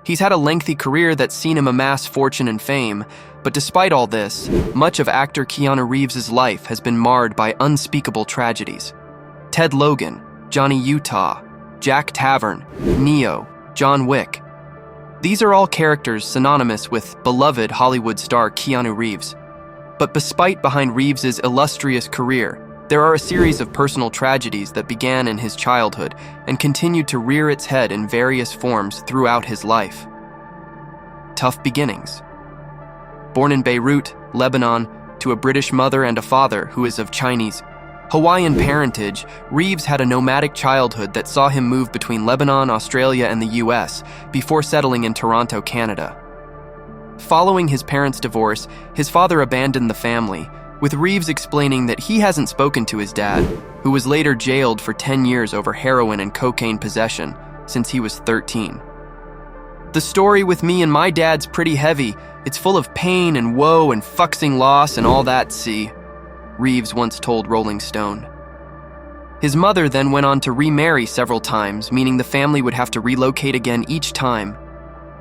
He's had a lengthy career that's seen him amass fortune and fame, but despite all this, much of actor Keanu Reeves' life has been marred by unspeakable tragedies. Ted Logan, Johnny Utah, Jack Tavern, Neo, John Wick. These are all characters synonymous with beloved Hollywood star Keanu Reeves. But despite behind Reeves' illustrious career, there are a series of personal tragedies that began in his childhood and continued to rear its head in various forms throughout his life. Tough beginnings. Born in Beirut, Lebanon, to a British mother and a father who is of Chinese, Hawaiian parentage, Reeves had a nomadic childhood that saw him move between Lebanon, Australia, and the US before settling in Toronto, Canada. Following his parents' divorce, his father abandoned the family, with Reeves explaining that he hasn't spoken to his dad, who was later jailed for 10 years over heroin and cocaine possession, since he was 13. "The story with me and my dad's pretty heavy. It's full of pain and woe and fucksing loss and all that, see," Reeves once told Rolling Stone. His mother then went on to remarry several times, meaning the family would have to relocate again each time.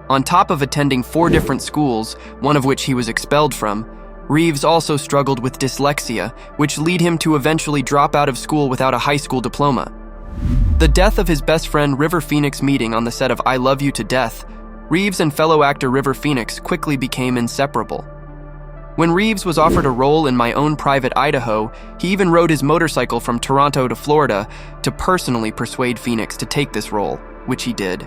On top of attending 4 different schools, one of which he was expelled from, Reeves also struggled with dyslexia, which led him to eventually drop out of school without a high school diploma. The death of his best friend River Phoenix meeting on the set of I Love You to Death, Reeves and fellow actor River Phoenix quickly became inseparable. When Reeves was offered a role in My Own Private Idaho, he even rode his motorcycle from Toronto to Florida to personally persuade Phoenix to take this role, which he did.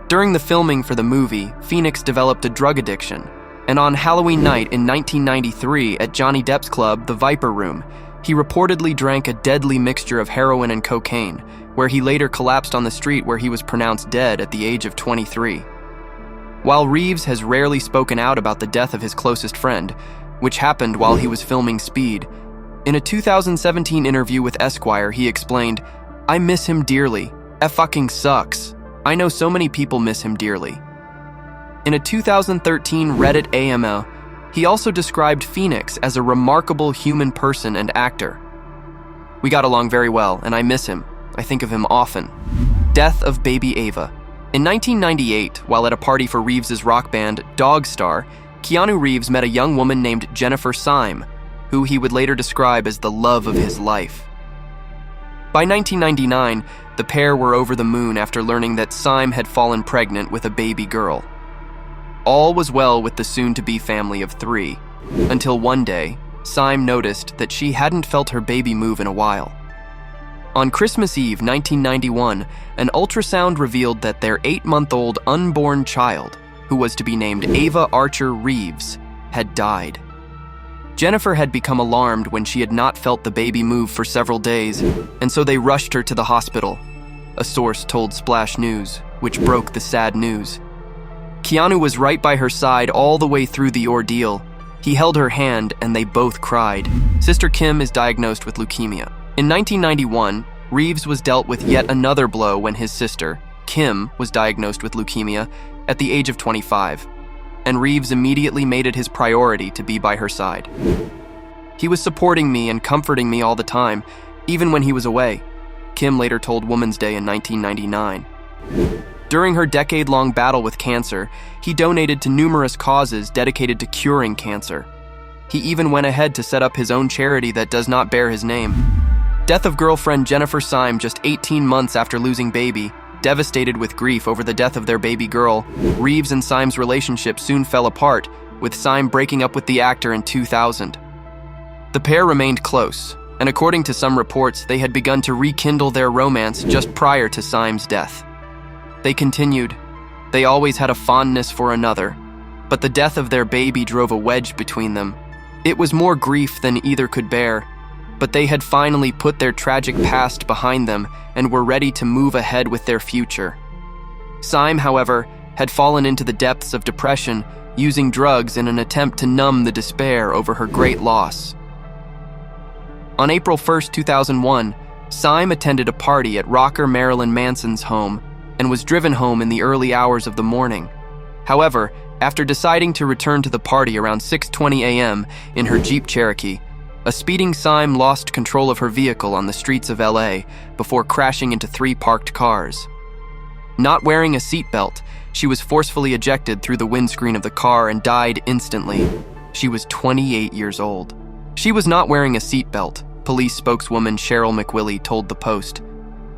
During the filming for the movie, Phoenix developed a drug addiction, and on Halloween night in 1993 at Johnny Depp's club, the Viper Room, he reportedly drank a deadly mixture of heroin and cocaine, where he later collapsed on the street where he was pronounced dead at the age of 23. While Reeves has rarely spoken out about the death of his closest friend, which happened while he was filming Speed, in a 2017 interview with Esquire, he explained, "I miss him dearly. It fucking sucks. I know so many people miss him dearly." In a 2013 Reddit AMA, he also described Phoenix as a remarkable human person and actor. "We got along very well, and I miss him. I think of him often." Death of baby Ava. In 1998, while at a party for Reeves' rock band Dogstar, Keanu Reeves met a young woman named Jennifer Syme, who he would later describe as the love of his life. By 1999, the pair were over the moon after learning that Syme had fallen pregnant with a baby girl. All was well with the soon-to-be family of 3, until one day, Syme noticed that she hadn't felt her baby move in a while. On Christmas Eve 1991, an ultrasound revealed that their 8-month-old unborn child, who was to be named Ava Archer Reeves, had died. Jennifer had become alarmed when she had not felt the baby move for several days, and so they rushed her to the hospital. A source told Splash News, which broke the sad news. Keanu was right by her side all the way through the ordeal. He held her hand and they both cried. Sister Kim is diagnosed with leukemia. In 1991, Reeves was dealt with yet another blow when his sister, Kim, was diagnosed with leukemia at the age of 25, and Reeves immediately made it his priority to be by her side. "He was supporting me and comforting me all the time, even when he was away," Kim later told Woman's Day in 1999. During her decade-long battle with cancer, he donated to numerous causes dedicated to curing cancer. He even went ahead to set up his own charity that does not bear his name. Death of girlfriend Jennifer Syme just 18 months after losing baby. Devastated with grief over the death of their baby girl, Reeves and Syme's relationship soon fell apart, with Syme breaking up with the actor in 2000. The pair remained close, and according to some reports, they had begun to rekindle their romance just prior to Syme's death. They continued. They always had a fondness for another, but the death of their baby drove a wedge between them. It was more grief than either could bear, but they had finally put their tragic past behind them and were ready to move ahead with their future. Syme, however, had fallen into the depths of depression, using drugs in an attempt to numb the despair over her great loss. On April 1, 2001, Syme attended a party at rocker Marilyn Manson's home and was driven home in the early hours of the morning. However, after deciding to return to the party around 6:20 a.m. in her Jeep Cherokee, a speeding Syme lost control of her vehicle on the streets of LA before crashing into 3 parked cars. Not wearing a seatbelt, She was forcefully ejected through the windscreen of the car and died instantly. She was 28 years old. She was not wearing a seatbelt, police spokeswoman Cheryl McWillie told the Post.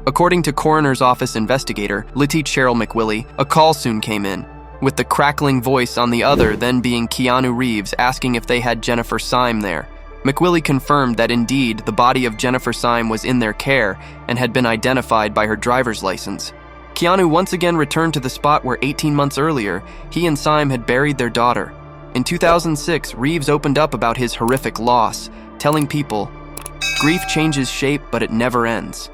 According to coroner's office investigator Lieutenant Cheryl McWillie, a call soon came in, with the crackling voice on the other then being Keanu Reeves asking if they had Jennifer Syme there. McWillie confirmed that indeed the body of Jennifer Syme was in their care and had been identified by her driver's license. Keanu once again returned to the spot where 18 months earlier, he and Syme had buried their daughter. In 2006, Reeves opened up about his horrific loss, telling people, "Grief changes shape, but it never ends."